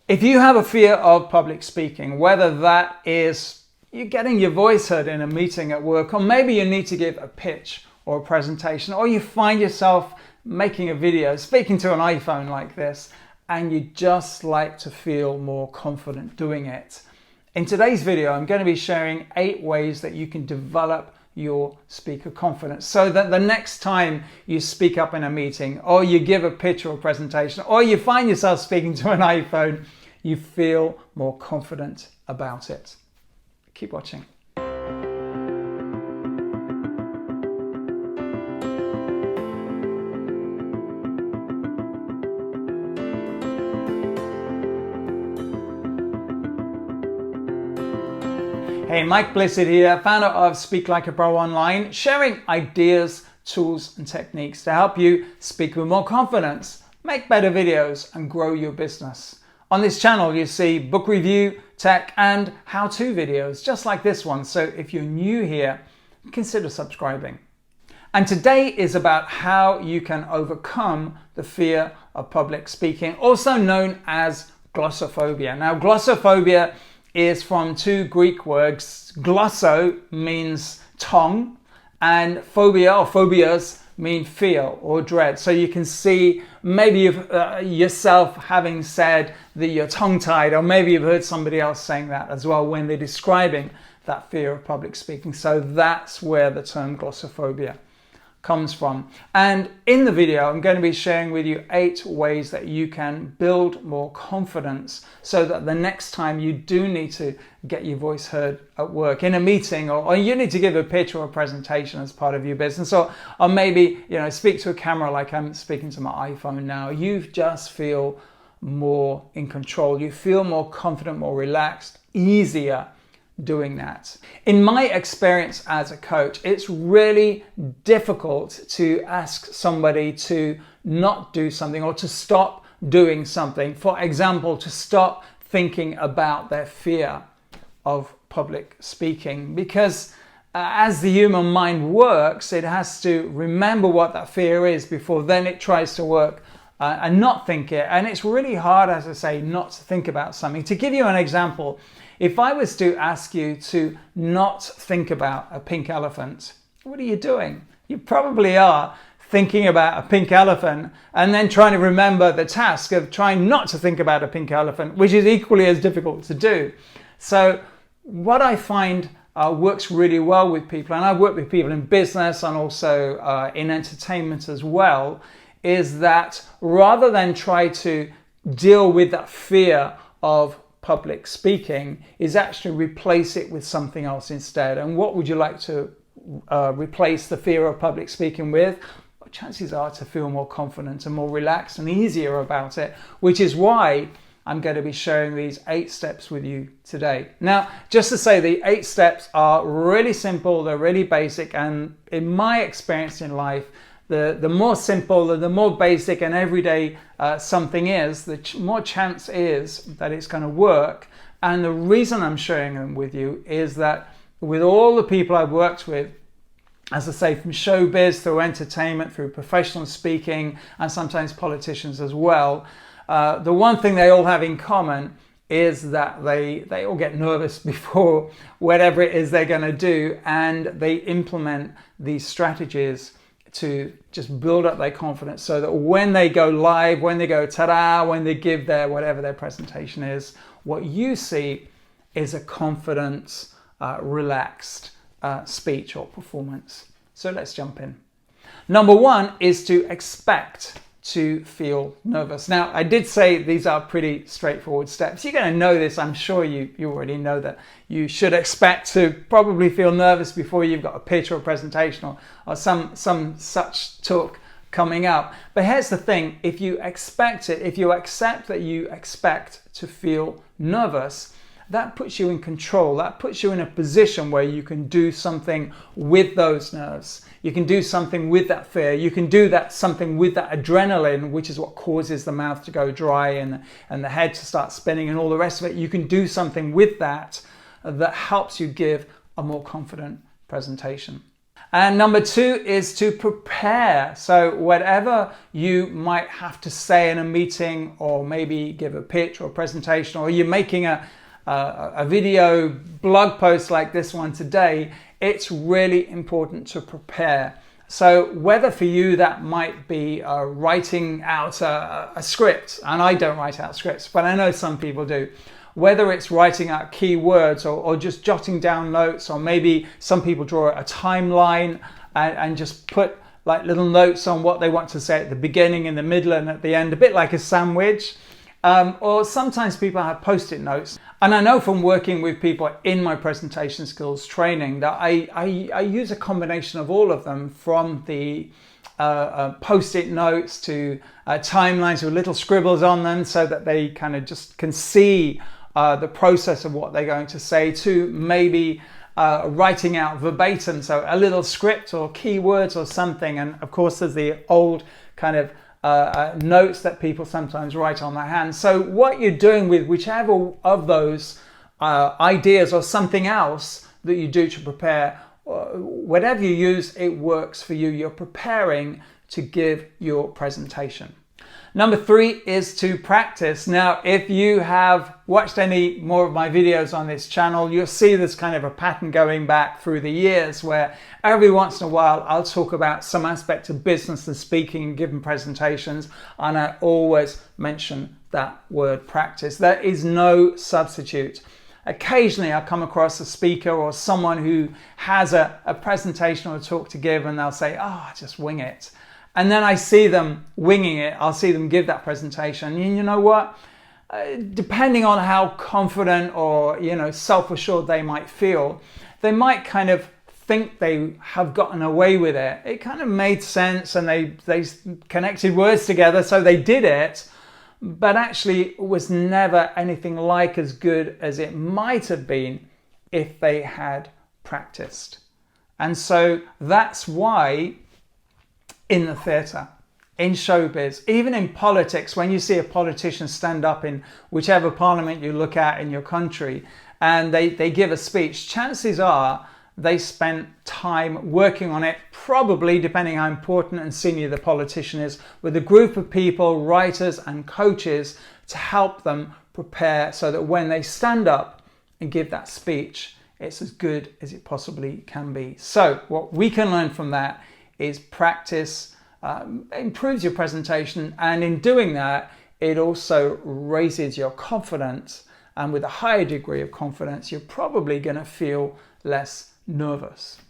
If you have a fear of public speaking, whether that is you're getting your voice heard in a meeting at work, or maybe you need to give a pitch or a presentation, or you find yourself making a video, speaking to an iPhone like this, and you just like to feel more confident doing it. In today's video, I'm going to be sharing 8 ways that you can develop your speaker confidence so that the next time you speak up in a meeting, or you give a pitch or a presentation, or you find yourself speaking to an iPhone, you feel more confident about it. Keep watching. Hey, Mike Blissett here, founder of Speak Like a Pro Online, sharing ideas, tools and techniques to help you speak with more confidence, make better videos and grow your business. On this channel you see book review, tech and how-to videos just like this one, so if you're new here, consider subscribing. And today is about how you can overcome the fear of public speaking, also known as glossophobia. Now, glossophobia is from 2 Greek words. Glosso means tongue, and phobia or phobias mean fear or dread. So you can see maybe you've yourself having said that you're tongue-tied, or maybe you've heard somebody else saying that as well when they're describing that fear of public speaking. So that's where the term glossophobia comes from. And in the video, I'm going to be sharing with you 8 ways that you can build more confidence so that the next time you do need to get your voice heard at work, in a meeting, or you need to give a pitch or a presentation as part of your business, or maybe, speak to a camera like I'm speaking to my iPhone now, you just feel more in control. You feel more confident, more relaxed, easier doing that. In my experience as a coach, it's really difficult to ask somebody to not do something or to stop doing something. For example, to stop thinking about their fear of public speaking, because as the human mind works, it has to remember what that fear is before then it tries to work and not think it. And it's really hard, as I say, not to think about something. To give you an example, if I was to ask you to not think about a pink elephant, what are you doing? You probably are thinking about a pink elephant and then trying to remember the task of trying not to think about a pink elephant, which is equally as difficult to do. So what I find works really well with people, and I've worked with people in business and also in entertainment as well, is that rather than try to deal with that fear of public speaking, is actually replace it with something else instead. And what would you like to replace the fear of public speaking with? Well, chances are to feel more confident and more relaxed and easier about it, which is why I'm going to be sharing these 8 steps with you today. Now, just to say, the 8 steps are really simple, they're really basic, and in my experience in life, the more simple, the more basic and everyday something is, the more chance is that it's going to work. And the reason I'm sharing them with you is that with all the people I've worked with, as I say, from showbiz through entertainment, through professional speaking, and sometimes politicians as well, the one thing they all have in common is that they all get nervous before whatever it is they're going to do, and they implement these strategies to just build up their confidence so that when they go live, when they go ta-da, when they give their whatever their presentation is, what you see is a confident, relaxed speech or performance. So let's jump in. Number 1 is to expect to feel nervous. Now, I did say these are pretty straightforward steps. You're going to know this. I'm sure you already know that you should expect to probably feel nervous before you've got a pitch or a presentation or some such talk coming up. But here's the thing, if you expect it, if you accept that you expect to feel nervous, that puts you in control. That puts you in a position where you can do something with those nerves. You can do something with that fear. You can do something with that adrenaline, which is what causes the mouth to go dry and the head to start spinning and all the rest of it. You can do something with that that helps you give a more confident presentation. And number 2 is to prepare. So whatever you might have to say in a meeting, or maybe give a pitch or a presentation, or you're making a video blog post like this one today, it's really important to prepare. So whether for you that might be writing out a script, and I don't write out scripts, but I know some people do. Whether it's writing out keywords or just jotting down notes, or maybe some people draw a timeline and just put like little notes on what they want to say at the beginning, in the middle, and at the end, a bit like a sandwich. Or sometimes people have post-it notes. And I know from working with people in my presentation skills training that I use a combination of all of them, from the post-it notes to timelines with little scribbles on them so that they kind of just can see the process of what they're going to say, to maybe writing out verbatim, so a little script or keywords or something. And of course there's the old kind of notes that people sometimes write on their hands. So what you're doing with whichever of those ideas or something else that you do to prepare, whatever you use, it works for you. You're preparing to give your presentation. Number 3 is to practice. Now, if you have watched any more of my videos on this channel, you'll see this kind of a pattern going back through the years, where every once in a while I'll talk about some aspect of business and speaking and giving presentations, and I always mention that word practice. There is no substitute. Occasionally I come across a speaker or someone who has a presentation or a talk to give, and they'll say, "Oh, just wing it." And then I see them winging it. I'll see them give that presentation. And you know what? Depending on how confident or, self-assured they might feel, they might kind of think they have gotten away with it. It kind of made sense, and they connected words together, so they did it. But actually, it was never anything like as good as it might have been if they had practiced. And so that's why in the theatre, in showbiz, even in politics, when you see a politician stand up in whichever parliament you look at in your country and they give a speech, chances are they spent time working on it, probably, depending how important and senior the politician is, with a group of people, writers and coaches, to help them prepare so that when they stand up and give that speech, it's as good as it possibly can be. So what we can learn from that is practice improves your presentation, and in doing that, it also raises your confidence, and with a higher degree of confidence, you're probably going to feel less nervous.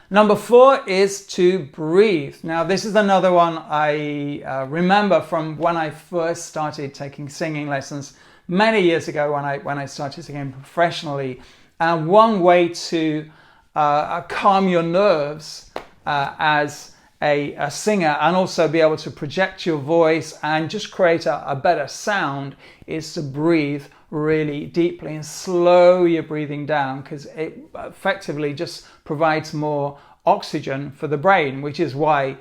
Number 4 is to breathe. Now, this is another one I remember from when I first started taking singing lessons many years ago, when I started singing professionally. And one way to calm your nerves as a singer, and also be able to project your voice and just create a better sound, is to breathe really deeply and slow your breathing down, because it effectively just provides more oxygen for the brain, which is why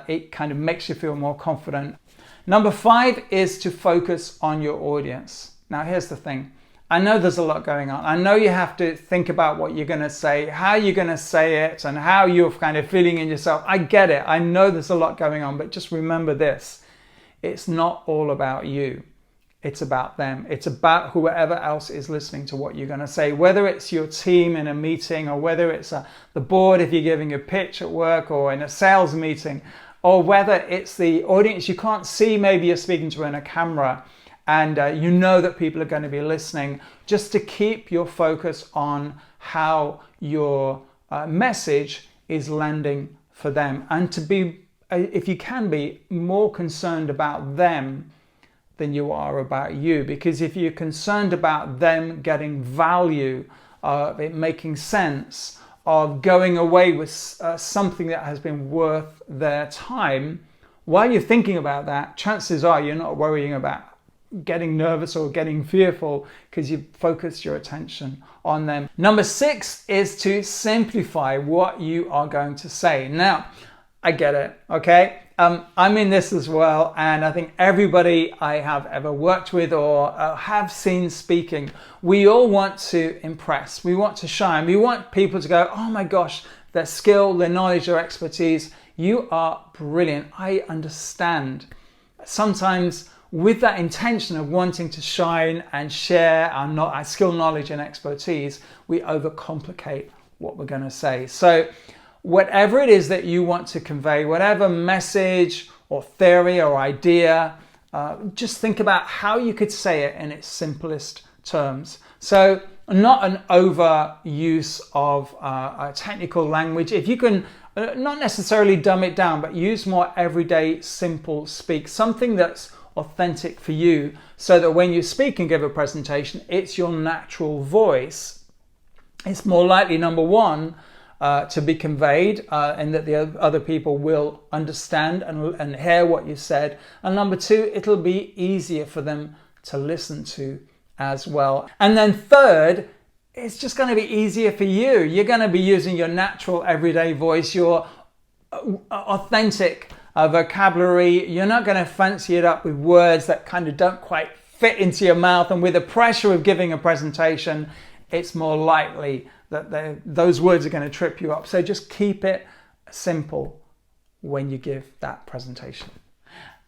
it kind of makes you feel more confident. Number 5 is to focus on your audience. Now, here's the thing. I know there's a lot going on. I know you have to think about what you're going to say, how you're going to say it, and how you're kind of feeling in yourself. I get it. I know there's a lot going on, but just remember this. It's not all about you. It's about them. It's about whoever else is listening to what you're going to say, whether it's your team in a meeting, or whether it's the board if you're giving a pitch at work, or in a sales meeting, or whether it's the audience you can't see, maybe you're speaking to in a camera, and you know that people are going to be listening. Just to keep your focus on how your message is landing for them, and to be, if you can be, more concerned about them than you are about you. Because if you're concerned about them getting value, of it making sense, of going away with something that has been worth their time, while you're thinking about that, chances are you're not worrying about getting nervous or getting fearful, because you've focused your attention on them. Number 6 is to simplify what you are going to say. Now, I get it, okay? I'm in this as well, and I think everybody I have ever worked with or have seen speaking, we all want to impress, we want to shine, we want people to go, "Oh my gosh, their skill, their knowledge, their expertise. You are brilliant. I understand. Sometimes with that intention of wanting to shine and share our skill, knowledge and expertise, we overcomplicate what we're going to say. So whatever it is that you want to convey, whatever message or theory or idea, just think about how you could say it in its simplest terms. So not an overuse of technical language. If you can not necessarily dumb it down, but use more everyday, simple speak, something that's authentic for you, so that when you speak and give a presentation, it's your natural voice. It's more likely, number one, to be conveyed and that the other people will understand and hear what you said. And number two, it'll be easier for them to listen to as well. And then third, it's just going to be easier for you. You're going to be using your natural everyday voice, your authentic vocabulary. You're not going to fancy it up with words that kind of don't quite fit into your mouth. And with the pressure of giving a presentation, it's more likely that those words are going to trip you up. So just keep it simple when you give that presentation.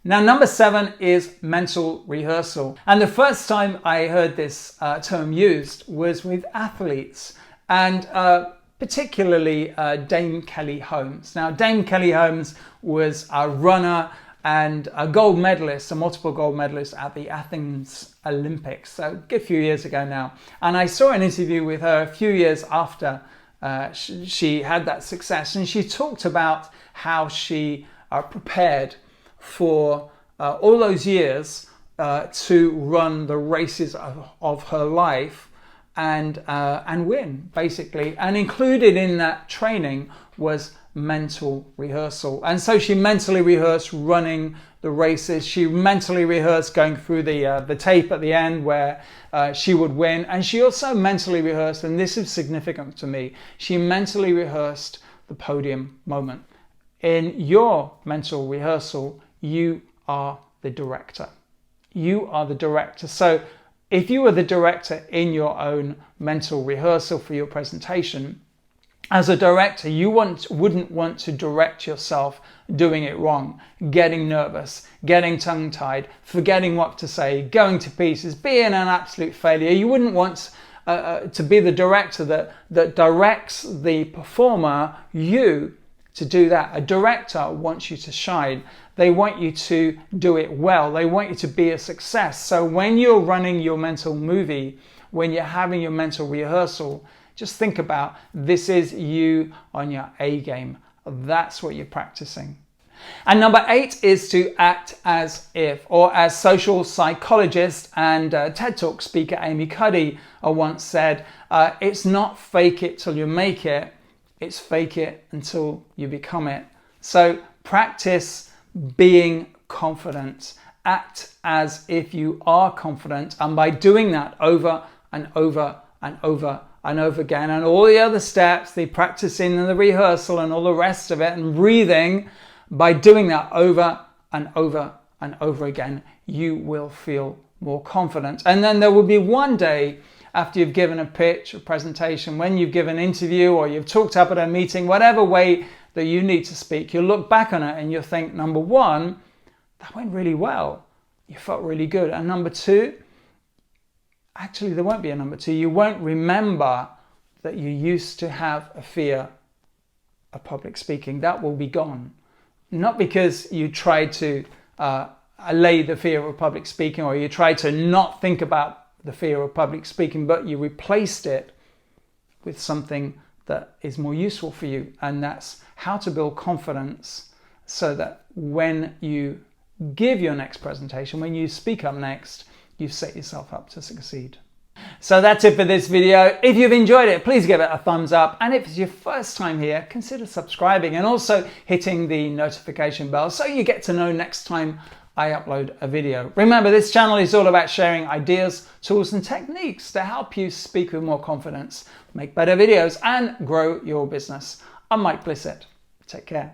Now, number 7 is mental rehearsal. And the first time I heard this term used was with athletes, and particularly Dame Kelly Holmes. Now, Dame Kelly Holmes was a runner and a gold medalist, a multiple gold medalist at the Athens Olympics, so a good few years ago now. And I saw an interview with her a few years after she had that success, and she talked about how she prepared for all those years to run the races of her life and win, basically. And included in that training was mental rehearsal. And so she mentally rehearsed running the races. She mentally rehearsed going through the tape at the end where she would win. And she also mentally rehearsed, and this is significant to me, she mentally rehearsed the podium moment. In your mental rehearsal, you are the director. You are the director. So if you were the director in your own mental rehearsal for your presentation, as a director, you wouldn't want to direct yourself doing it wrong, getting nervous, getting tongue-tied, forgetting what to say, going to pieces, being an absolute failure. You wouldn't want to be the director that directs the performer, you, to do that. A director wants you to shine. They want you to do it well. They want you to be a success. So when you're running your mental movie, when you're having your mental rehearsal, just think about, this is you on your A game. That's what you're practicing. And number 8 is to act as if, or as social psychologist and TED Talk speaker Amy Cuddy once said, it's not fake it till you make it, it's fake it until you become it. So practice being confident. Act as if you are confident. And by doing that over and over and over and over again, and all the other steps, the practicing and the rehearsal and all the rest of it, and breathing, by doing that over and over and over again, you will feel more confident. And then there will be one day after you've given a pitch, a presentation, when you've given an interview or you've talked up at a meeting, whatever way that you need to speak, you'll look back on it and you'll think, number 1, that went really well. You felt really good. And number 2, actually there won't be a number 2. You won't remember that you used to have a fear of public speaking. That will be gone. Not because you tried to allay the fear of public speaking, or you tried to not think about the fear of public speaking, but you replaced it with something that is more useful for you. And that's how to build confidence so that when you give your next presentation, when you speak up next, you've set yourself up to succeed. So that's it for this video. If you've enjoyed it, please give it a thumbs up. And if it's your first time here, consider subscribing and also hitting the notification bell so you get to know next time I upload a video. Remember, this channel is all about sharing ideas, tools and techniques to help you speak with more confidence, make better videos and grow your business. I'm Mike Blissett. Take care.